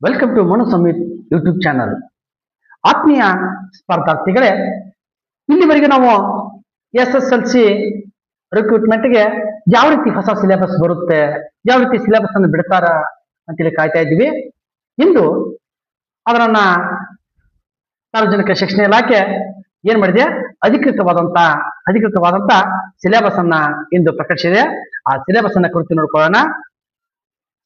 Welcome to Manu Samhith YouTube channel. ಆತ್ಮೀಯ ಸ್ಪರ್ಧಾರ್ಥಿಗಳೇ, ಇಲ್ಲಿವರೆಗೆ ನಾವು SSLC ರಿಕ್ರೂಟ್ಮೆಂಟ್ಗೆ ಯಾವ ರೀತಿ ಹೊಸ ಸಿಲೆಬಸ್ ಬರುತ್ತೆ, ಯಾವ ರೀತಿ ಸಿಲೆಬಸ್ ಅನ್ನು ಬಿಡ್ತಾರ ಅಂತೇಳಿ ಕಾಯ್ತಾ ಇದ್ವಿ. ಇಂದು ಅದರನ್ನ ಸಾರ್ವಜನಿಕ ಶಿಕ್ಷಣ ಇಲಾಖೆ ಏನ್ ಮಾಡಿದೆ, ಅಧಿಕೃತವಾದಂತ ಸಿಲೆಬಸ್ ಅನ್ನ ಇಂದು ಪ್ರಕಟಿಸಿದೆ. ಆ ಸಿಲೆಬಸ್ ಅನ್ನ ಕುರಿತು ನೋಡ್ಕೊಳ್ಳೋಣ,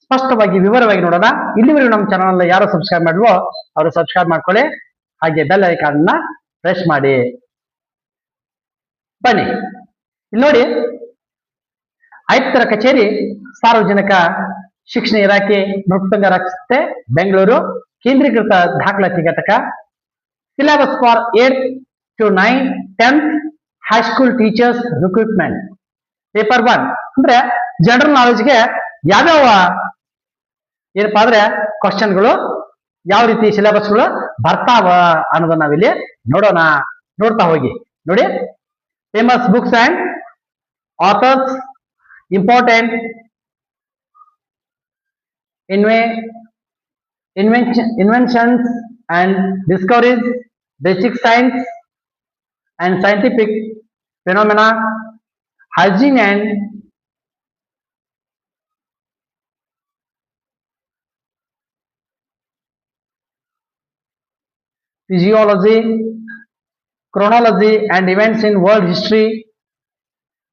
ಸ್ಪಷ್ಟವಾಗಿ ವಿವರವಾಗಿ ನೋಡೋಣ. ಇಲ್ಲಿವರೆಗೂ ನಮ್ಮ ಚಾನಲ್ ಯಾರು ಸಬ್ಸ್ಕ್ರೈಬ್ ಮಾಡುವೋ ಅವರು ಸಬ್ಸ್ಕ್ರೈಬ್ ಮಾಡ್ಕೊಳ್ಳಿ, ಹಾಗೆ ಬೆಲ್ ಐಕಾನ್ ಅನ್ನ ಪ್ರೆಸ್ ಮಾಡಿ. ಬನ್ನಿ, ಇಲ್ಲಿ ನೋಡಿ, ಆಯುಕ್ತರ ಕಚೇರಿ, ಸಾರ್ವಜನಿಕ ಶಿಕ್ಷಣ ಇಲಾಖೆ, ನೃತ್ಯಂಗ ರಸ್ತೆ, ಬೆಂಗಳೂರು, ಕೇಂದ್ರೀಕೃತ ದಾಖಲಾತಿ ಘಟಕ. Syllabus for 8th to 9th 10th high school teachers recruitment. Paper 1 ಅಂದ್ರೆ ಜನರಲ್ ನಾಲೆಜ್ಗೆ ಯಾವ್ಯಾವ ಏನಪ್ಪಾ ಅಂದ್ರೆ ಕ್ವಶನ್ಗಳು, ಯಾವ ರೀತಿ ಸಿಲೆಬಸ್ಗಳು ಬರ್ತಾವ ಅನ್ನೋದನ್ನ ನಾವಿಲ್ಲಿ ನೋಡ್ತಾ ಹೋಗಿ. ನೋಡಿ, famous books and author's, important inventions and discoveries, basic science and scientific phenomena, hygiene and physiology, chronology and events in world history.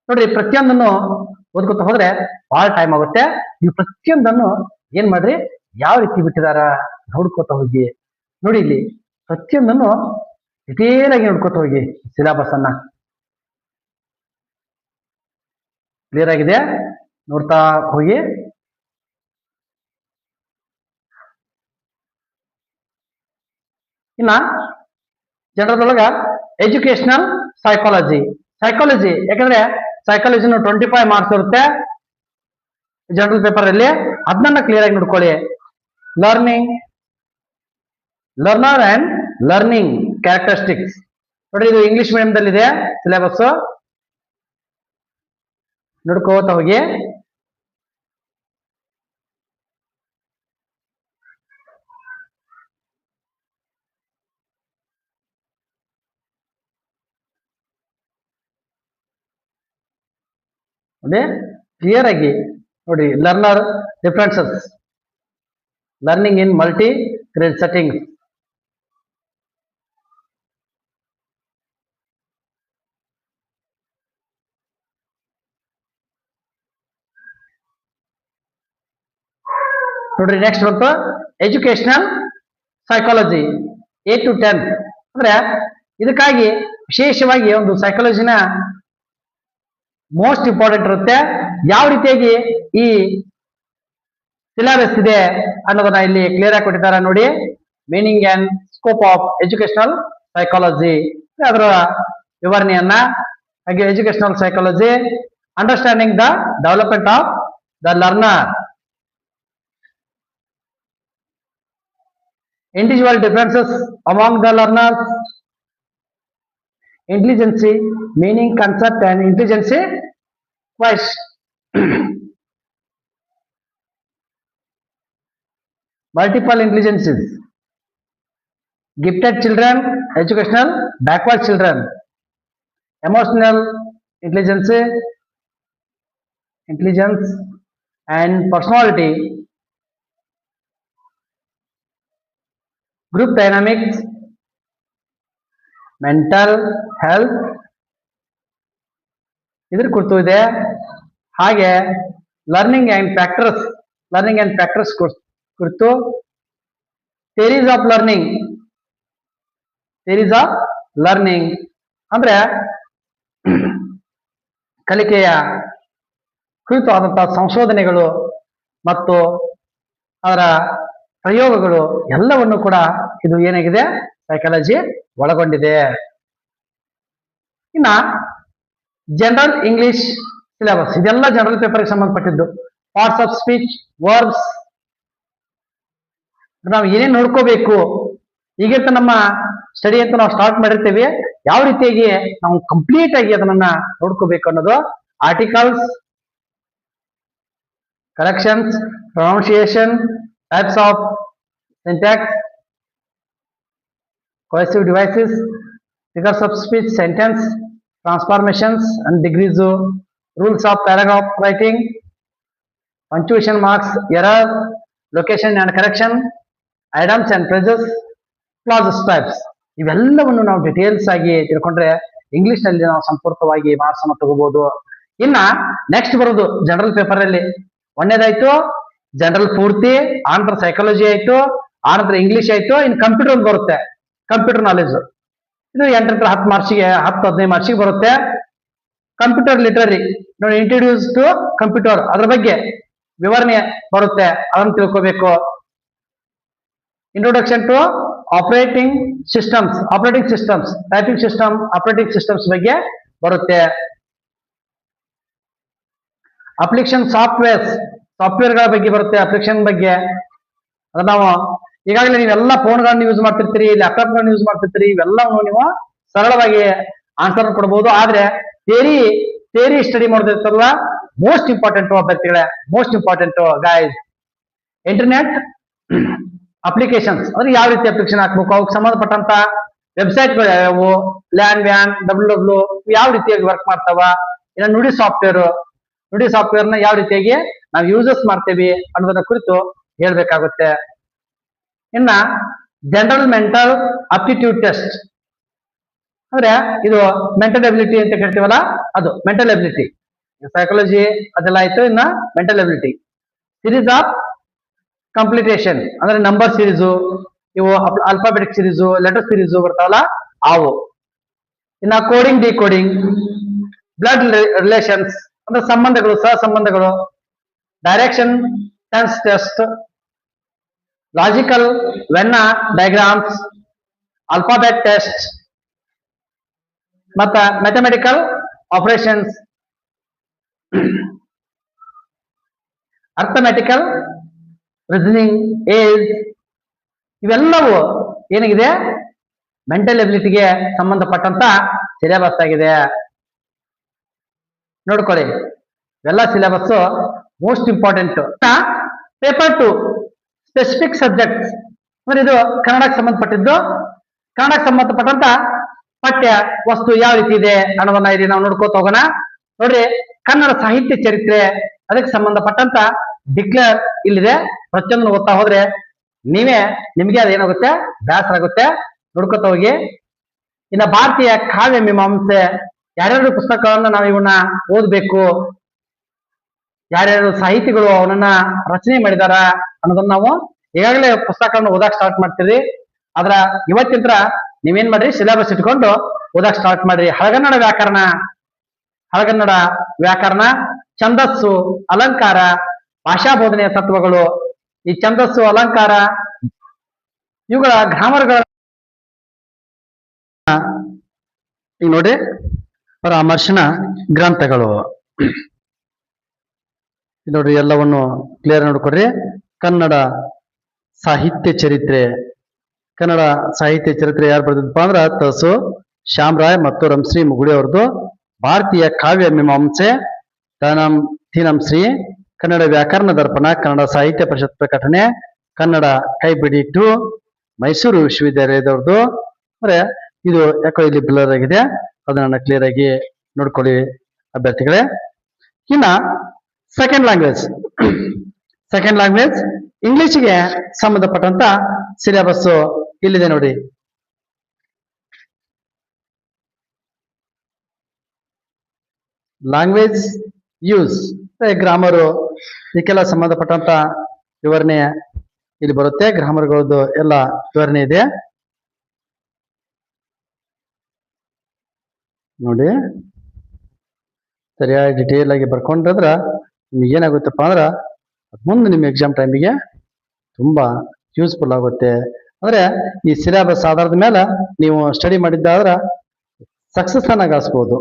ನೋಡ್ರಿ, ಪ್ರತಿಯೊಂದನ್ನು ಓದ್ಕೊತ ಹೋದ್ರೆ ಬಹಳ ಟೈಮ್ ಆಗುತ್ತೆ. ನೀವು ಪ್ರತಿಯೊಂದನ್ನು ಏನ್ ಮಾಡ್ರಿ, ಯಾವ ರೀತಿ ಬಿಟ್ಟಿದಾರ ನೋಡ್ಕೋತ ಹೋಗಿ. ನೋಡಿ, ಇಲ್ಲಿ ಪ್ರತಿಯೊಂದನ್ನು ಡಿಟೇಲ್ ಆಗಿ ನೋಡ್ಕೋತ ಹೋಗಿ. ಸಿಲೆಬಸ್ ಅನ್ನ ಕ್ಲಿಯರ್ ಆಗಿದೆ, ನೋಡ್ತಾ ಹೋಗಿ. ಇನ್ನ ಜನರದೊಳಗ ಎಜುಕೇಶನಲ್ ಸೈಕಾಲಜಿ, ಯಾಕಂದ್ರೆ ಸೈಕಾಲಜಿನ 25 ಮಾರ್ಕ್ಸ್ ಇರುತ್ತೆ ಜನರಲ್ ಪೇಪರ್ ಅಲ್ಲಿ. ಅದನ್ನ ಕ್ಲಿಯರ್ ಆಗಿ ನೋಡ್ಕೊಳ್ಳಿ. Learner and learning characteristics. ನೋಡ್ರಿ, ಇದು ಇಂಗ್ಲಿಷ್ ಮೀಡಿಯಂ ಇದೆ ಸಿಲೆಬಸ್, ನೋಡ್ಕೋತ ಹೋಗಿ. ಅದೇ ಕ್ಲಿಯರ್ ಆಗಿ ನೋಡಿ. Learner differences, learning in multi grade settings. ನೋಡ್ರಿ, ನೆಕ್ಸ್ಟ್ ಬಂತು ಎಜುಕೇಶನಲ್ ಸೈಕಾಲಜಿ 8 to 10. ಅಂದ್ರೆ ಇದಕ್ಕಾಗಿ ವಿಶೇಷವಾಗಿ ಒಂದು ಸೈಕಾಲಜಿನ ಮೋಸ್ಟ್ ಇಂಪಾರ್ಟೆಂಟ್ ಇರುತ್ತೆ. ಯಾವ ರೀತಿಯಾಗಿ ಈ ಸಿಲೆಬಸ್ ಇದೆ ಅನ್ನೋದನ್ನ ಇಲ್ಲಿ ಕ್ಲಿಯರ್ ಆಗಿ ಕೊಟ್ಟಿದ್ದಾರೆ ನೋಡಿ. Meaning and scope of educational psychology, ಅದರ ವಿವರಣೆಯನ್ನ. ಹಾಗೆ educational psychology, understanding the development of the learner, individual differences among the learners, intelligence, meaning, concept and intelligence quest. Multiple intelligences, gifted children, educational backward children, emotional intelligence and personality, group dynamics, mental health ಇದ್ರ ಕುರಿತು ಇದೆ. ಹಾಗೆ learning and factors ಕುರಿತು, theories of learning ಅಂದ್ರೆ ಕಲಿಕೆಯ ಕುರಿತು ಆದಂತಹ ಸಂಶೋಧನೆಗಳು ಮತ್ತು ಅದರ ಪ್ರಯೋಗಗಳು ಎಲ್ಲವನ್ನು ಕೂಡ ಇದು ಏನಾಗಿದೆ, ಸೈಕಾಲಜಿ ಒಳಗೊಂಡಿದೆ. ಇನ್ನ ಜನರಲ್ ಇಂಗ್ಲಿಷ್ ಸಿಲೆಬಸ್, ಇದೆಲ್ಲ ಜನರಲ್ ಪೇಪರ್ಗೆ ಸಂಬಂಧಪಟ್ಟಿದ್ದು. ಪಾರ್ಟ್ಸ್ ಆಫ್ ಸ್ಪೀಚ್, ವರ್ಬ್ಸ್, ನಾವು ಏನೇನು ನೋಡ್ಕೋಬೇಕು. ಈಗಿರ್ತ ನಮ್ಮ ಸ್ಟಡಿ ಅಂತ ನಾವು ಸ್ಟಾರ್ಟ್ ಮಾಡಿರ್ತೀವಿ, ಯಾವ ರೀತಿಯಾಗಿ ನಾವು ಕಂಪ್ಲೀಟ್ ಆಗಿ ಅದನ್ನ ನೋಡ್ಕೋಬೇಕು ಅನ್ನೋದು. Articles, corrections, pronunciation, types of syntax, cohesive devices, figures of speech, sentence, transformations and degrees, rules of paragraph writing, punctuation marks, error, location and correction, items and phrases, clause types. ಇವೆಲ್ಲವನ್ನು ನಾವು details ಆಗಿ ತಿಳ್ಕೊಂಡ್ರೆ English ನಲ್ಲಿ ನಾವು ಸಂಪೂರ್ಣವಾಗಿ marks ಅನ್ನು ತಗೋಬಹುದು. ಇನ್ನ ನೆಕ್ಸ್ಟ್ ಬರೋದು ಜನರಲ್ ಪೇಪರ್ ಅಲ್ಲಿ ಒಂದೇದಾಯ್ತು ಜನರಲ್ ಪೂರ್ತಿ, ಆನಂತರ ಸೈಕಾಲಜಿ ಆಯ್ತು, ಆನಂತರ ಇಂಗ್ಲಿಷ್ ಆಯ್ತು, ಇನ್ನು ಕಂಪ್ಯೂಟರ್ ಒಂದು ಬರುತ್ತೆ, ಕಂಪ್ಯೂಟರ್ ನಾಲೆಜ್. ಇದು 8 10 ಮಾರ್ಕ್ಸಿಗೆ 10 15 ಮಾರ್ಕ್ಸಿಗೆ ಬರುತ್ತೆ. ಕಂಪ್ಯೂಟರ್ ಲಿಟರರಿ ನೋಡಿ, ಇಂಟ್ರೊಡ್ಯೂಸ್ ಟು ಕಂಪ್ಯೂಟರ್, ಅದ್ರ ಬಗ್ಗೆ ವಿವರಣೆ ಬರುತ್ತೆ, ಅದನ್ನು ತಿಳ್ಕೋಬೇಕು. Introduction to operating systems, typing system, operating systems ಬಗ್ಗೆ ಬರುತ್ತೆ. ಅಪ್ಲಿಕೇಶನ್ ಸಾಫ್ಟ್ವೇರ್ಗಳ ಬಗ್ಗೆ ಬರುತ್ತೆ, ಅಪ್ಲಿಕೇಶನ್ ಬಗ್ಗೆ. ಅದು ನಾವು ಈಗಾಗಲೇ ನೀವೆಲ್ಲ ಫೋನ್ಗಳನ್ನ ಯೂಸ್ ಮಾಡ್ತಿರ್ತೀರಿ, ಲ್ಯಾಪ್ಟಾಪ್ಗಳನ್ನ ಯೂಸ್ ಮಾಡ್ತಿರ್ತೀರಿ, ಇವೆಲ್ಲವನ್ನು ನೀವು ಸರಳವಾಗಿ ಆನ್ಸರ್ ಕೊಡಬಹುದು. ಆದ್ರೆ ಥಿಯರಿ ಸ್ಟಡಿ ಮಾಡೋದಿರ್ತಲ್ಲ, ಮೋಸ್ಟ್ ಇಂಪಾರ್ಟೆಂಟ್ ಅಭ್ಯರ್ಥಿಗಳೇ, most important guys. Internet applications ಅಂದ್ರೆ ಯಾವ ರೀತಿ ಅಪ್ಲಿಕೇಶನ್ ಹಾಕ್ಬೇಕು, ಅವಕ್ಕೆ ಸಂಬಂಧಪಟ್ಟಂತ ವೆಬ್ಸೈಟ್ಗಳು ಯಾವ್ಯಾವು, ಲ್ಯಾನ್ ವ್ಯಾನ್ WWW ಯಾವ ರೀತಿಯಾಗಿ ವರ್ಕ್ ಮಾಡ್ತಾವ, ಇನ್ನು ನುಡಿ ಸಾಫ್ಟ್ವೇರ್ನ ಯಾವ ರೀತಿಯಾಗಿ ನಾವು ಯೂಸಸ್ ಮಾಡ್ತೇವೆ ಅನ್ನೋದನ್ನ ಕುರಿತು ಹೇಳ್ಬೇಕಾಗುತ್ತೆ. ಇನ್ನ ಜನರಲ್ ಮೆಂಟಲ್ ಅಪ್ಟಿಟ್ಯೂಡ್ ಟೆಸ್ಟ್ ಅಂದ್ರೆ ಇದು ಮೆಂಟಲ್ ಎಬಿಲಿಟಿ ಅಂತ ಕೇಳ್ತೀವಲ್ಲ, ಅದು ಮೆಂಟಲ್ ಎಬಿಲಿಟಿ. ಸೈಕಾಲಜಿ ಅದೆಲ್ಲ ಆಯ್ತು. ಇನ್ನ mental ability, series of completion ಅಂದ್ರೆ ನಂಬರ್ ಸೀರೀಸು, ಇವು ಅಲ್ಫಾಬೆಟಿಕ್ ಸೀರೀಸು, ಲೆಟರ್ ಸೀರೀಸು ಬರ್ತಾವಲ್ಲ ಅವು. ಇನ್ನ ಕೋಡಿಂಗ್ ಡಿಕೋಡಿಂಗ್, ಬ್ಲಡ್ ರಿಲೇಷನ್ಸ್ ಅಂದ್ರೆ ಸಂಬಂಧಗಳು, ಸಹಸಂಬಂಧಗಳು, direction sense test, logical venn diagrams, alphabet test, ಮತ್ತ mathematical operations, arithmetical reasoning, age, ಇವೆಲ್ಲವೂ ಏನಾಗಿದೆ ಮೆಂಟಲ್ ಎಬಿಲಿಟಿಗೆ ಸಂಬಂಧಪಟ್ಟಂತ ಸಿಲೆಬಸ್ ಆಗಿದೆ. ನೋಡ್ಕೊಳ್ಳಿ, ಇವೆಲ್ಲ syllabus most important. Paper 2 specific subjects ಅಂದ್ರೆ ಇದು ಕನ್ನಡಕ್ಕೆ ಸಂಬಂಧಪಟ್ಟಿದ್ದು. ಕನ್ನಡಕ್ಕೆ ಸಂಬಂಧಪಟ್ಟಂತ ಪಠ್ಯ ವಸ್ತು ಯಾವ ರೀತಿ ಇದೆ ಅನ್ನೋದನ್ನ ಇಲ್ಲಿ ನಾವು ನೋಡ್ಕೋತ ಹೋಗೋಣ. ನೋಡ್ರಿ, ಕನ್ನಡ ಸಾಹಿತ್ಯ ಚರಿತ್ರೆ, ಅದಕ್ಕೆ ಸಂಬಂಧಪಟ್ಟಂತ ಡಿಕ್ಲೇರ್ ಇಲ್ಲಿದೆ. ಪ್ರತಿಯೊಂದನ್ನು ಓದ್ತಾ ಹೋದ್ರೆ ನಿಮಗೆ ಅದೇನಾಗುತ್ತೆ, ಬೇಸರ ಆಗುತ್ತೆ. ನೋಡ್ಕೋತ ಹೋಗಿ. ಇನ್ನ ಭಾರತೀಯ ಕಾವ್ಯ ಮೀಮಾಂಸೆ, ಯಾರ್ಯಾರು ಪುಸ್ತಕಗಳನ್ನ ನಾವು ಇವನ್ನ ಓದ್ಬೇಕು, ಯಾರ್ಯಾರು ಸಾಹಿತಿಗಳು ಅವನನ್ನ ರಚನೆ ಮಾಡಿದಾರ ಅನ್ನೋದನ್ನ ನಾವು ಈಗಾಗಲೇ ಪುಸ್ತಕವನ್ನು ಓದಕ್ ಸ್ಟಾರ್ಟ್ ಮಾಡ್ತೀವಿ. ಆದ್ರ ಇವತ್ತಿಂತ್ರ ನೀವೇನ್ ಮಾಡ್ರಿ, ಸಿಲೆಬಸ್ ಇಟ್ಕೊಂಡು ಓದಕ್ ಸ್ಟಾರ್ಟ್ ಮಾಡ್ರಿ. ಹಳಗನ್ನಡ ವ್ಯಾಕರಣ, ಛಂದಸ್ಸು, ಅಲಂಕಾರ, ಭಾಷಾ ಬೋಧನೆಯ ತತ್ವಗಳು. ಈ ಛಂದಸ್ಸು, ಅಲಂಕಾರ ಇವುಗಳ ಗ್ರಾಮರ್ಗಳ ಈಗ ನೋಡ್ರಿ, ಪರಾಮರ್ಶನ ಗ್ರಂಥಗಳು ನೋಡ್ರಿ, ಎಲ್ಲವನ್ನು ಕ್ಲಿಯರ್ ನೋಡ್ಕೊಡ್ರಿ. ಕನ್ನಡ ಸಾಹಿತ್ಯ ಚರಿತ್ರೆ ಯಾರು ಬರೆದಿದ್ದಪ್ಪ ಅಂದ್ರ ತಸು ಶ್ಯಾಮರಾಯ್ ಮತ್ತು ರಂಶ್ರೀ ಮುಗುಳಿ ಅವ್ರದ್ದು. ಭಾರತೀಯ ಕಾವ್ಯ ಮೀಮಾಂಸೆ ತೀನಂಶ್ರೀ, ಕನ್ನಡ ವ್ಯಾಕರಣ ದರ್ಪಣ, ಕನ್ನಡ ಸಾಹಿತ್ಯ ಪರಿಷತ್ ಪ್ರಕಟಣೆ, ಕನ್ನಡ ಕೈಪಿಡಿ 2 ಮೈಸೂರು ವಿಶ್ವವಿದ್ಯಾಲಯದವ್ರದ್ದು. ಅಂದ್ರೆ ಇದು ಯಾಕೋ ಇಲ್ಲಿ ಬ್ಲರ್ ಆಗಿದೆ, ಅದನ್ನ ಕ್ಲಿಯರ್ ಆಗಿ ನೋಡ್ಕೊಳ್ಳಿ ಅಭ್ಯರ್ಥಿಗಳೇ. ಇನ್ನ ಸೆಕೆಂಡ್ ಲ್ಯಾಂಗ್ವೇಜ್ ಇಂಗ್ಲಿಷ್ಗೆ ಸಂಬಂಧಪಟ್ಟಂತ ಸಿಲೆಬಸ್ ಇಲ್ಲಿದೆ ನೋಡಿ. ಲ್ಯಾಂಗ್ವೇಜ್ ಯೂಸ್, ಗ್ರಾಮರು, ಇದಕ್ಕೆಲ್ಲ ಸಂಬಂಧಪಟ್ಟಂತ ವಿವರಣೆ ಇಲ್ಲಿ ಬರುತ್ತೆ. ಗ್ರಾಮರ್ಗಳದ್ದು ಎಲ್ಲ ವಿವರಣೆ ಇದೆ ನೋಡಿ. ಸರಿಯಾಗಿ ಡಿಟೇಲ್ ಆಗಿ ಬರ್ಕೊಂಡ್ರ ನಿಮ್ಗೆ ಏನಾಗುತ್ತಪ್ಪ ಅಂದ್ರ ಮುಂದೆ ನಿಮ್ಮ ಎಕ್ಸಾಮ್ ಟೈಮಿಗೆ ತುಂಬಾ ಯೂಸ್ಫುಲ್ ಆಗುತ್ತೆ. ಅಂದ್ರೆ ಈ ಸಿಲೆಬಸ್ ಆಧಾರದ ಮೇಲೆ ನೀವು ಸ್ಟಡಿ ಮಾಡಿದ್ದಾದ್ರ ಸಕ್ಸಸ್ ಅನ್ನ ಗಳಿಸಬಹುದು.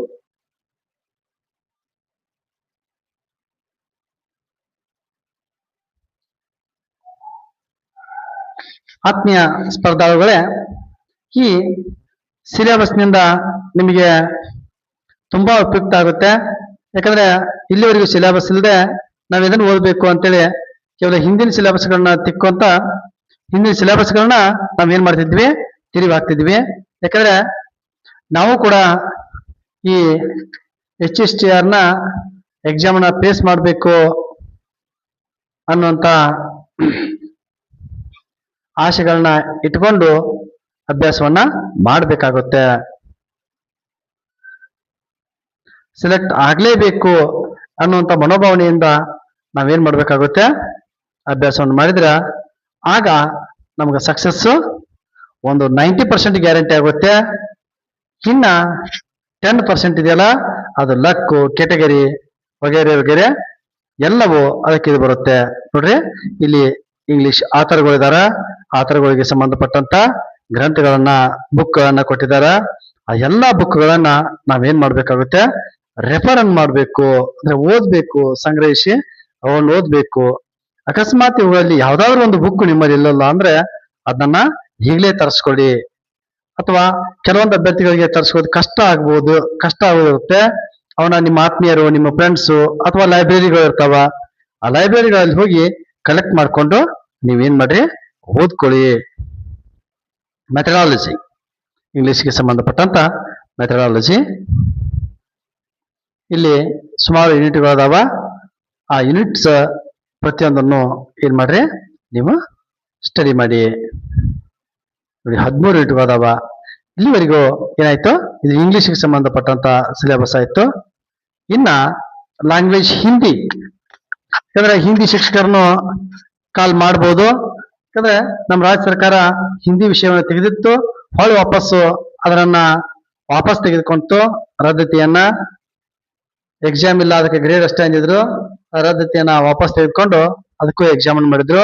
ಆತ್ಮೀಯ ಸ್ಪರ್ಧಾಳುಗಳೇ, ಈ ಸಿಲೆಬಸ್ನಿಂದ ನಿಮಗೆ ತುಂಬಾ ಉಪಯುಕ್ತ ಆಗುತ್ತೆ. ಯಾಕಂದ್ರೆ ಇಲ್ಲಿವರೆಗೂ ಸಿಲೆಬಸ್ ಇಲ್ಲದೆ ನಾವು ಇದನ್ನು ಓದಬೇಕು ಅಂತೇಳಿ ಕೇವಲ ಹಿಂದಿನ ಸಿಲೆಬಸ್ಗಳನ್ನ ತಿಕ್ಕೊಂತ ಹಿಂದಿನ ಸಿಲೆಬಸ್ಗಳನ್ನ ನಾವೇನ್ ಮಾಡ್ತಿದ್ವಿ, ತಿರುವಿ ಹಾಕ್ತಿದ್ವಿ. ಯಾಕಂದ್ರೆ ನಾವು ಕೂಡ ಈ HSTR ನ ಎಕ್ಸಾಮ್ ನ ಫೇಸ್ ಮಾಡಬೇಕು ಅನ್ನುವಂತ ಆಶೆಗಳನ್ನ ಇಟ್ಕೊಂಡು ಅಭ್ಯಾಸವನ್ನ ಮಾಡಬೇಕಾಗುತ್ತೆ. ಸೆಲೆಕ್ಟ್ ಆಗ್ಲೇಬೇಕು ಅನ್ನುವಂತ ಮನೋಭಾವನೆಯಿಂದ ನಾವೇನ್ ಮಾಡ್ಬೇಕಾಗುತ್ತೆ, ಅಭ್ಯಾಸವನ್ನು ಮಾಡಿದ್ರೆ ಆಗ ನಮ್ಗೆ ಸಕ್ಸಸ್ ಒಂದು 90% ಗ್ಯಾರಂಟಿ ಆಗುತ್ತೆ. ಇನ್ನ 10% ಇದೆಯಲ್ಲ, ಅದು ಲಕ್ಕು, ಕೆಟಗರಿ ವಗೇರೆ ವಗೇರೆ ಎಲ್ಲವೂ ಅದಕ್ಕೆ ಇದು ಬರುತ್ತೆ. ನೋಡ್ರಿ, ಇಲ್ಲಿ ಇಂಗ್ಲಿಷ್ ಆಥರ್ಗಳಿದಾರ, ಆಥರ್ಗಳಿಗೆ ಸಂಬಂಧಪಟ್ಟಂತ ಗ್ರಂಥಗಳನ್ನ ಬುಕ್ ಗಳನ್ನ ಕೊಟ್ಟಿದಾರ. ಆ ಎಲ್ಲಾ ಬುಕ್ಗಳನ್ನ ನಾವೇನ್ ಮಾಡ್ಬೇಕಾಗುತ್ತೆ, ರೆಫರ್ ಅನ್ ಮಾಡ್ಬೇಕು, ಅಂದ್ರೆ ಓದ್ಬೇಕು, ಸಂಗ್ರಹಿಸಿ ಅವನ್ನ ಓದ್ಬೇಕು. ಅಕಸ್ಮಾತ್ ಇವುಗಳಲ್ಲಿ ಯಾವ್ದಾದ್ರು ಒಂದು ಬುಕ್ ನಿಮ್ಮಲ್ಲಿ ಇಲ್ಲಲ್ಲ ಅಂದ್ರೆ ಅದನ್ನ ಈಗಲೇ ತರಿಸ್ಕೊಳ್ಳಿ. ಅಥವಾ ಕೆಲವೊಂದು ಅಭ್ಯರ್ಥಿಗಳಿಗೆ ತರಿಸೋದು ಕಷ್ಟ ಆಗಿರುತ್ತೆ. ಅವನ ನಿಮ್ಮ ಆತ್ಮೀಯರು, ನಿಮ್ಮ ಫ್ರೆಂಡ್ಸು ಅಥವಾ ಲೈಬ್ರರಿಗಳು ಇರ್ತಾವ, ಆ ಲೈಬ್ರರಿಗಳಲ್ಲಿ ಹೋಗಿ ಕಲೆಕ್ಟ್ ಮಾಡ್ಕೊಂಡು ನೀವೇನ್ ಮಾಡ್ರಿ, ಓದ್ಕೊಳ್ಳಿ. ಮೆಥಡಾಲಜಿ, ಇಂಗ್ಲಿಷ್ಗೆ ಸಂಬಂಧಪಟ್ಟಂತ ಮೆಥಡಾಲಜಿ, ಇಲ್ಲಿ ಸುಮಾರು ಯೂನಿಟ್ಗಳದಾವ. ಆ ಯೂನಿಟ್ಸ್ ಪ್ರತಿಯೊಂದನ್ನು ಏನ್ ಮಾಡ್ರಿ, ನೀವು ಸ್ಟಡಿ ಮಾಡಿ. ನೋಡಿ, 13 ಯೂನಿಟ್ಗಳದಾವ. ಇಲ್ಲಿವರೆಗೂ ಏನಾಯ್ತು, ಇದು ಇಂಗ್ಲಿಷ್ಗೆ ಸಂಬಂಧಪಟ್ಟಂತ ಸಿಲೆಬಸ್ ಆಯ್ತು. ಇನ್ನ ಲ್ಯಾಂಗ್ವೇಜ್ ಹಿಂದಿ, ಯಾಕಂದ್ರೆ ಹಿಂದಿ ಶಿಕ್ಷಕರನ್ನು ಕಾಲ್ ಮಾಡ್ಬೋದು. ಯಾಕಂದ್ರೆ ನಮ್ಮ ರಾಜ್ಯ ಸರ್ಕಾರ ಹಿಂದಿ ವಿಷಯವನ್ನು ತೆಗೆದಿತ್ತು, ಹೊಳ್ಳಿ ಅದನ್ನ ವಾಪಸ್ ತೆಗೆದುಕೊಂತು. ರದ್ದತಿಯನ್ನ, ಎಕ್ಸಾಮ್ ಇಲ್ಲ ಅದಕ್ಕೆ ಗ್ರೇಡ್ ಅಷ್ಟೇ ಅಂದಿದ್ರು, ರದ್ದತಿಯನ್ನ ವಾಪಸ್ ತೆಗೆದುಕೊಂಡು ಅದಕ್ಕೂ ಎಕ್ಸಾಮ್ ಅನ್ನು ಮಾಡಿದ್ರು.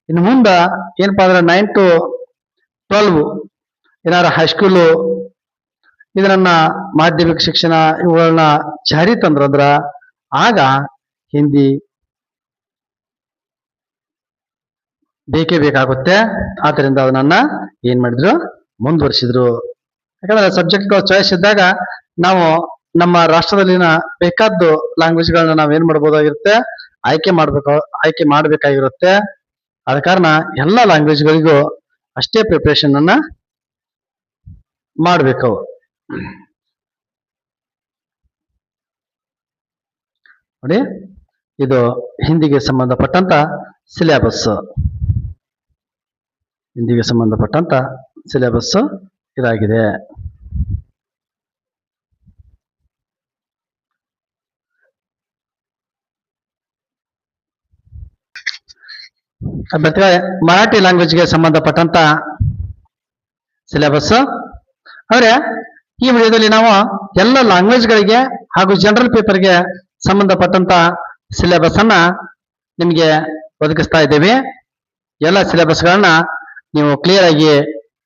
ಇನ್ನು ಮುಂದ ಏನಪ್ಪಾ ಅಂದ್ರೆ 9 to 12 ಏನಾರ ಹೈಸ್ಕೂಲು ಇದನ್ನ ಮಾಧ್ಯಮಿಕ ಶಿಕ್ಷಣ ಇವುಗಳನ್ನ ಜಾರಿ ತಂದ್ರಂದ್ರ ಆಗ ಹಿಂದಿ ಬೇಕೇ ಬೇಕಾಗುತ್ತೆ. ಆದ್ರಿಂದ ಅದನ್ನ ಏನ್ ಮಾಡಿದ್ರು, ಮುಂದುವರಿಸಿದ್ರು. ಯಾಕಂದ್ರೆ ಸಬ್ಜೆಕ್ಟ್ಗಳು ಚಾಯ್ಸ್ ಇದ್ದಾಗ ನಾವು ನಮ್ಮ ರಾಷ್ಟ್ರದಲ್ಲಿನ ಬೇಕಾದ್ದು ಲ್ಯಾಂಗ್ವೇಜ್ಗಳನ್ನ ನಾವ್ ಏನ್ ಮಾಡ್ಬೋದಾಗಿರುತ್ತೆ, ಆಯ್ಕೆ ಮಾಡ್ಬೇಕಾಗಿರುತ್ತೆ. ಆದ ಕಾರಣ ಎಲ್ಲ ಲ್ಯಾಂಗ್ವೇಜ್ಗಳಿಗೂ ಅಷ್ಟೇ ಪ್ರಿಪರೇಷನ್ ಅನ್ನ ಮಾಡ್ಬೇಕು. ನೋಡಿ, ಇದು ಹಿಂದಿಗೆ ಸಂಬಂಧಪಟ್ಟಂತ ಸಿಲೆಬಸ್. ಹಿಂದಿಗೆ ಸಂಬಂಧಪಟ್ಟಂತ ಸಿಲೆಬಸ್ ಇದಾಗಿದೆ. ಮತ್ತೆ ಮರಾಠಿ ಲ್ಯಾಂಗ್ವೇಜ್ಗೆ ಸಂಬಂಧಪಟ್ಟಂತ ಸಿಲೆಬಸ್. ಅಂದ್ರೆ ಈ ವಿಡಿಯೋದಲ್ಲಿ ನಾವು ಎಲ್ಲ ಲ್ಯಾಂಗ್ವೇಜ್ಗಳಿಗೆ ಹಾಗೂ ಜನರಲ್ ಪೇಪರ್ಗೆ ಸಂಬಂಧಪಟ್ಟಂತ ಸಿಲೆಬಸ್ ಅನ್ನ ನಿಮಗೆ ಒದಗಿಸ್ತಾ ಇದ್ದೇವೆ. ಎಲ್ಲ ಸಿಲೆಬಸ್ಗಳನ್ನ ನೀವು ಕ್ಲಿಯರ್ ಆಗಿ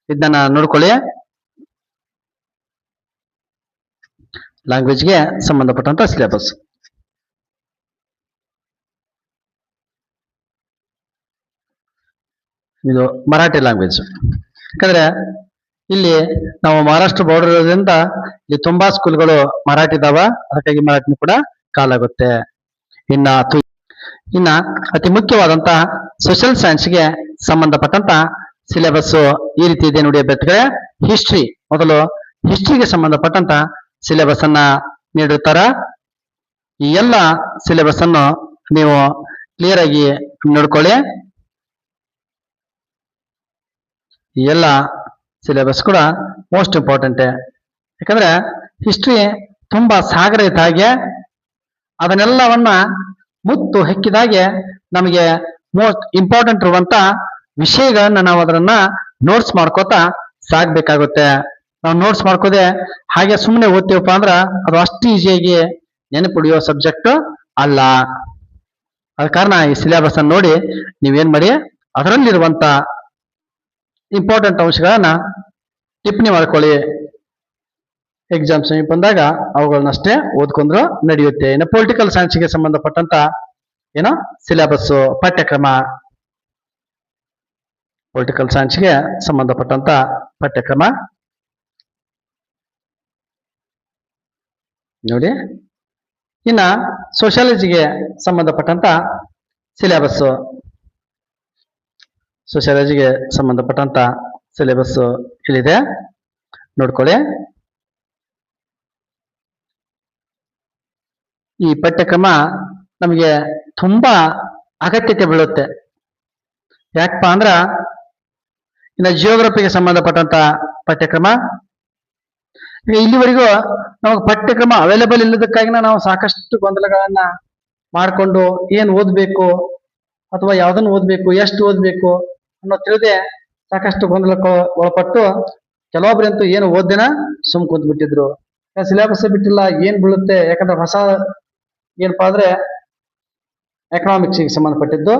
ಇದನ್ನ ನೋಡ್ಕೊಳ್ಳಿ. ಲ್ಯಾಂಗ್ವೇಜ್ಗೆ ಸಂಬಂಧಪಟ್ಟಂತ ಸಿಲೆಬಸ್ ಇದು ಮರಾಠಿ ಲ್ಯಾಂಗ್ವೇಜ್. ಯಾಕಂದ್ರೆ ಇಲ್ಲಿ ನಾವು ಮಹಾರಾಷ್ಟ್ರ ಬಾರ್ಡರ್ ಇರೋದ್ರಿಂದ ಇಲ್ಲಿ ತುಂಬಾ ಸ್ಕೂಲ್ಗಳು ಮರಾಠಿ ಇದಾವ, ಅದಕ್ಕಾಗಿ ಮರಾಠಿ ಕೂಡ ಕಾಲಾಗುತ್ತೆ. ಇನ್ನ ಅತಿ ಮುಖ್ಯವಾದಂತ ಸೋಷಿಯಲ್ ಸೈನ್ಸ್ಗೆ ಸಂಬಂಧಪಟ್ಟಂತ ಸಿಲೆಬಸ್ ಈ ರೀತಿ ಇದೆ ನೋಡಿ ಅಭ್ಯರ್ಥಿಗಳೇ. ಹಿಸ್ಟ್ರಿ, ಮೊದಲು ಹಿಸ್ಟ್ರಿಗೆ ಸಂಬಂಧಪಟ್ಟಂತ ಸಿಲೆಬಸ್ ಅನ್ನ ನೀಡಿರ್ತಾರ. ಈ ಎಲ್ಲ ಸಿಲೆಬಸ್ ಅನ್ನು ನೀವು ಕ್ಲಿಯರ್ ಆಗಿ ನೋಡ್ಕೊಳ್ಳಿ. ಈ ಎಲ್ಲ ಸಿಲೆಬಸ್ ಕೂಡ ಮೋಸ್ಟ್ ಇಂಪಾರ್ಟೆಂಟ್. ಯಾಕಂದ್ರೆ ಹಿಸ್ಟ್ರಿ ತುಂಬಾ ಸಾಗರ ಇದ್ದ ಹಾಗೆ, ಅದನ್ನೆಲ್ಲವನ್ನ ಮುತ್ತು ಹೆಕ್ಕಿದಾಗೆ ನಮಗೆ ಮೋಸ್ಟ್ ಇಂಪಾರ್ಟೆಂಟ್ ಇರುವಂತ ವಿಷಯಗಳನ್ನ ನಾವು ಅದನ್ನ ನೋಟ್ಸ್ ಮಾಡ್ಕೋತಾ ಸಾಗ್ಬೇಕಾಗುತ್ತೆ. ನಾವು ನೋಟ್ಸ್ ಮಾಡ್ಕೋದೆ ಹಾಗೆ ಸುಮ್ಮನೆ ಓದ್ತೀವಪ್ಪ ಅಂದ್ರ ಅದು ಅಷ್ಟು ಈಸಿಯಾಗಿ ನೆನಪಿಡಿಯೋ ಸಬ್ಜೆಕ್ಟ್ ಅಲ್ಲ. ಅದ ಕಾರಣ ಈ ಸಿಲೆಬಸ್ ಅನ್ನು ನೋಡಿ ನೀವೇನ್ ಮಾಡಿ, ಅದರಲ್ಲಿರುವಂತ ಇಂಪಾರ್ಟೆಂಟ್ ಅಂಶಗಳನ್ನ ಟಿಪ್ಪಣಿ ಮಾಡ್ಕೊಳ್ಳಿ. ಎಕ್ಸಾಮ್ ಸಮೀಪ ಬಂದಾಗ ಅವುಗಳನ್ನಷ್ಟೇ ಓದ್ಕೊಂಡ್ರು ನಡೆಯುತ್ತೆ. ಇನ್ನು ಪೊಲಿಟಿಕಲ್ ಸೈನ್ಸ್ಗೆ ಸಂಬಂಧಪಟ್ಟಂತ ಏನೋ ಸಿಲೆಬಸ್ ಪಠ್ಯಕ್ರಮ, ಪೊಲಿಟಿಕಲ್ ಸೈನ್ಸ್ಗೆ ಸಂಬಂಧಪಟ್ಟಂತ ಪಠ್ಯಕ್ರಮ ನೋಡಿ. ಇನ್ನ ಸೋಷಿಯಾಲಜಿಗೆ ಸಂಬಂಧಪಟ್ಟಂತ ಸಿಲೆಬಸ್ ಸೋಷಿಯಾಲಜಿಗೆ ಸಂಬಂಧಪಟ್ಟಂತ ಸಿಲೆಬಸ್ ಇಲ್ಲಿದೆ, ನೋಡ್ಕೊಳ್ಳಿ. ಈ ಪಠ್ಯಕ್ರಮ ನಮಗೆ ತುಂಬಾ ಅಗತ್ಯತೆ ಬೀಳುತ್ತೆ. ಯಾಕಪ್ಪ ಅಂದ್ರ ಇನ್ನು ಜಿಯೋಗ್ರಫಿಗೆ ಸಂಬಂಧಪಟ್ಟಂತ ಪಠ್ಯಕ್ರಮ. ಇಲ್ಲಿವರೆಗೂ ನಮಗೆ ಪಠ್ಯಕ್ರಮ ಅವೈಲೇಬಲ್ ಇಲ್ಲದಕ್ಕಾಗಿನ ನಾವು ಸಾಕಷ್ಟು ಗೊಂದಲಗಳನ್ನ ಮಾಡಿಕೊಂಡು ಏನ್ ಓದ್ಬೇಕು ಅಥವಾ ಯಾವ್ದನ್ನ ಓದ್ಬೇಕು, ಎಷ್ಟು ಓದ್ಬೇಕು ಅನ್ನೋ ತಿಳಿದೆ ಸಾಕಷ್ಟು ಗೊಂದಲಕ್ಕೆ ಒಳಪಟ್ಟು ಕೆಲವೊಬ್ಬರಂತೂ ಏನು ಓದಿನ ಸುಮ್ ಕೂತ್ ಬಿಟ್ಟಿದ್ರು. ಸಿಲೆಬಸ್ ಬಿಟ್ಟಿಲ್ಲ, ಏನ್ ಬೀಳುತ್ತೆ, ಯಾಕಂದ್ರೆ ಹೊಸ ಏನಪ್ಪಾ ಅಂದ್ರೆ ಎಕನಾಮಿಕ್ಸ್ಗೆ ಸಂಬಂಧಪಟ್ಟಿದ್ದು.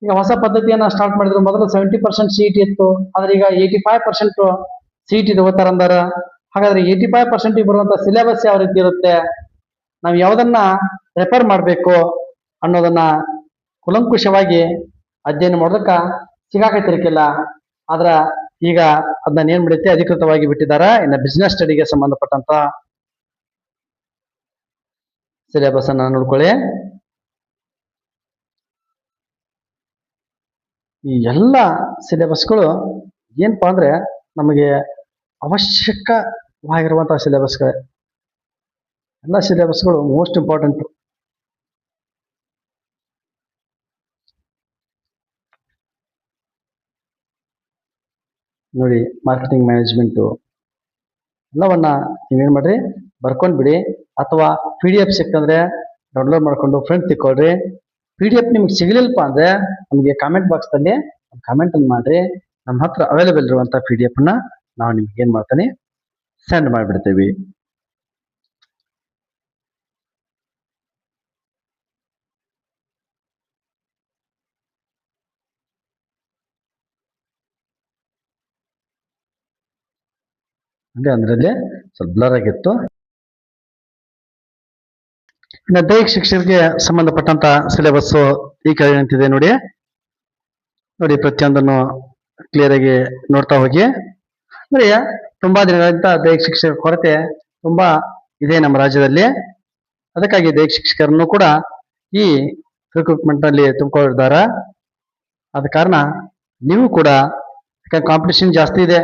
ಈಗ ಹೊಸ ಪದ್ಧತಿಯನ್ನ ಸ್ಟಾರ್ಟ್ ಮಾಡಿದ್ರು. ಮೊದಲು 70% CET ಇತ್ತು, ಆದ್ರೆ ಈಗ 85% CET ತಗೋತಾರ ಅಂದಾರ. ಹಾಗಾದ್ರೆ 85% ಬರುವಂತ ಸಿಲೆಬಸ್ ಯಾವ ರೀತಿ ಇರುತ್ತೆ, ನಾವು ಯಾವ್ದನ್ನ ರೆಫರ್ ಮಾಡ್ಬೇಕು ಅನ್ನೋದನ್ನ ಕುಲಂಕುಷವಾಗಿ ಅಧ್ಯಯನ ಮಾಡೋದಕ್ಕ ಸಿಗಾಕತ್ತಿರ್ಕಿಲ್ಲ. ಆದ್ರ ಈಗ ಅದನ್ನ ಏನ್ ಬಿಡುತ್ತೆ, ಅಧಿಕೃತವಾಗಿ ಬಿಟ್ಟಿದಾರ. ಇನ್ನು ಬಿಸ್ನೆಸ್ ಸ್ಟಡಿಗೆ ಸಂಬಂಧಪಟ್ಟಂತ ಸಿಲೆಬಸ್ ಅನ್ನ ನೋಡ್ಕೊಳ್ಳಿ. ಈ ಎಲ್ಲ ಸಿಲೆಬಸ್ಗಳು ಏನಪ್ಪಾ ಅಂದ್ರೆ ನಮಗೆ ಅವಶ್ಯಕವಾಗಿರುವಂತಹ ಸಿಲೆಬಸ್ಗಳೇ. ಎಲ್ಲ ಸಿಲೆಬಸ್ಗಳು ಮೋಸ್ಟ್ ಇಂಪಾರ್ಟೆಂಟ್. ನೋಡಿ, ಮಾರ್ಕೆಟಿಂಗ್ ಮ್ಯಾನೇಜ್ಮೆಂಟು ಎಲ್ಲವನ್ನ ನೀವೇನ್ ಮಾಡ್ರಿ, ಬರ್ಕೊಂಡ್ ಬಿಡಿ. ಅಥವಾ PDF ಸಿಕ್ಕಂದ್ರೆ ಡೌನ್ಲೋಡ್ ಮಾಡ್ಕೊಂಡು ಫ್ರೆಂಡ್ ತಿಕ್ಕೊಳ್ರಿ. PDF ನಿಮ್ಗೆ ಸಿಗ್ಲಿಲ್ಲಪ್ಪ ಅಂದ್ರೆ ನಮಗೆ ಕಾಮೆಂಟ್ ಬಾಕ್ಸ್ ನಲ್ಲಿ ಕಾಮೆಂಟ್ ಅನ್ನು ಮಾಡ್ರಿ. ನಮ್ಮ ಹತ್ರ ಅವೈಲೇಬಲ್ ಇರುವಂತ PDF ನ ನಾವು ನಿಮ್ಗೆ ಏನ್ ಮಾಡ್ತಾನೆ, ಸೆಂಡ್ ಮಾಡಿಬಿಡ್ತೇವೆ. ಅಂದ್ರಲ್ಲಿ ಸ್ವಲ್ಪ ಬ್ಲರ್ ಆಗಿತ್ತು. ಇನ್ನು ದೈಹಿಕ ಶಿಕ್ಷಣಕ್ಕೆ ಸಂಬಂಧಪಟ್ಟಂತ ಸಿಲೆಬಸ್ ಈ ಕೆಳಗಿನಂತಿದೆ ನೋಡಿ. ಪ್ರತಿಯೊಂದನ್ನು ಕ್ಲಿಯರ್ ಆಗಿ ನೋಡ್ತಾ ಹೋಗಿ. ನೋಡಿ, ತುಂಬಾ ದಿನಗಳಿಂದ ದೈಹಿಕ ಶಿಕ್ಷಕರ ಕೊರತೆ ತುಂಬಾ ಇದೆ ನಮ್ಮ ರಾಜ್ಯದಲ್ಲಿ. ಅದಕ್ಕಾಗಿ ದೈಹಿಕ ಶಿಕ್ಷಕರನ್ನು ಕೂಡ ಈ ರಿಕ್ರೂಟ್ಮೆಂಟ್ ನಲ್ಲಿ ತುಂಬಿಕೊಂಡಿದ್ದಾರೆ. ಆದ ಕಾರಣ ನೀವು ಕೂಡ, ಕಾಂಪಿಟೇಷನ್ ಜಾಸ್ತಿ ಇದೆ,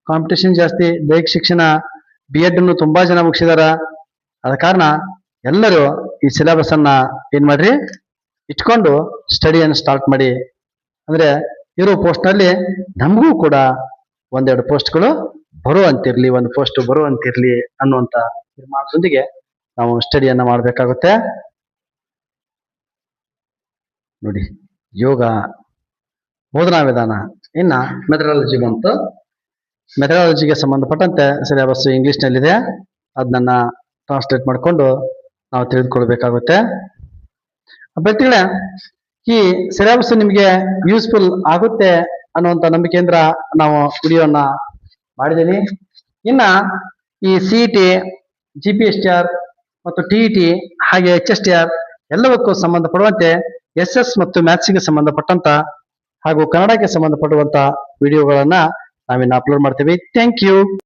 ಕಾಂಪಿಟೇಷನ್ ಜಾಸ್ತಿ. ದೈಹಿಕ ಶಿಕ್ಷಣ B.Ed ಅನ್ನು ತುಂಬಾ ಜನ ಮುಗಿಸಿದಾರ. ಆದ ಕಾರಣ ಎಲ್ಲರೂ ಈ ಸಿಲೆಬಸ್ ಅನ್ನ ಏನ್ ಮಾಡ್ರಿ, ಇಟ್ಕೊಂಡು ಸ್ಟಡಿಯನ್ನು ಸ್ಟಾರ್ಟ್ ಮಾಡಿ. ಅಂದ್ರೆ ಇರೋ ಪೋಸ್ಟ್ ನಲ್ಲಿ ನಮಗೂ ಕೂಡ ಒಂದೆರಡು ಪೋಸ್ಟ್ಗಳು ಬರುವಂತಿರ್ಲಿ, ಒಂದು ಪೋಸ್ಟ್ ಬರುವಂತಿರ್ಲಿ ಅನ್ನುವಂತ ತೀರ್ಮಾನದೊಂದಿಗೆ ನಾವು ಸ್ಟಡಿಯನ್ನ ಮಾಡಬೇಕಾಗುತ್ತೆ. ನೋಡಿ, ಯೋಗ ಬೋಧನಾ ವಿಧಾನ. ಇನ್ನ ಮೆಥಡಾಲಜಿ ಬಂತು. ಮೆಥಡಾಲಜಿಗೆ ಸಂಬಂಧಪಟ್ಟಂತೆ ಸಿಲೆಬಸ್ ಇಂಗ್ಲಿಷ್ ನಲ್ಲಿದೆ. ಅದನ್ನ ಟ್ರಾನ್ಸ್ಲೇಟ್ ಮಾಡಿಕೊಂಡು ನಾವು ತಿಳಿದುಕೊಳ್ಬೇಕಾಗುತ್ತೆ. ಅಭ್ಯರ್ಥಿಗಳೇ, ಈ ಸಿಲೆಬಸ್ ನಿಮಗೆ ಯೂಸ್ಫುಲ್ ಆಗುತ್ತೆ ಅನ್ನುವಂತ ನಂಬಿಕೆಯಿಂದ ನಾವು ವಿಡಿಯೋನ ಮಾಡಿದ್ದೀನಿ. ಇನ್ನ ಈ CET, GPSTR ಮತ್ತು TET ಹಾಗೆ HSTR ಎಲ್ಲವಕ್ಕೂ ಸಂಬಂಧಪಡುವಂತೆ SS ಮತ್ತು ಮ್ಯಾಥ್ಸ್ಗೆ ಸಂಬಂಧಪಟ್ಟಂತ ಹಾಗೂ ಕನ್ನಡಕ್ಕೆ ಸಂಬಂಧಪಡುವಂತ ವಿಡಿಯೋಗಳನ್ನ ನಾವಿನ್ನು ಅಪ್ಲೋಡ್ ಮಾಡ್ತೀವಿ. Thank you.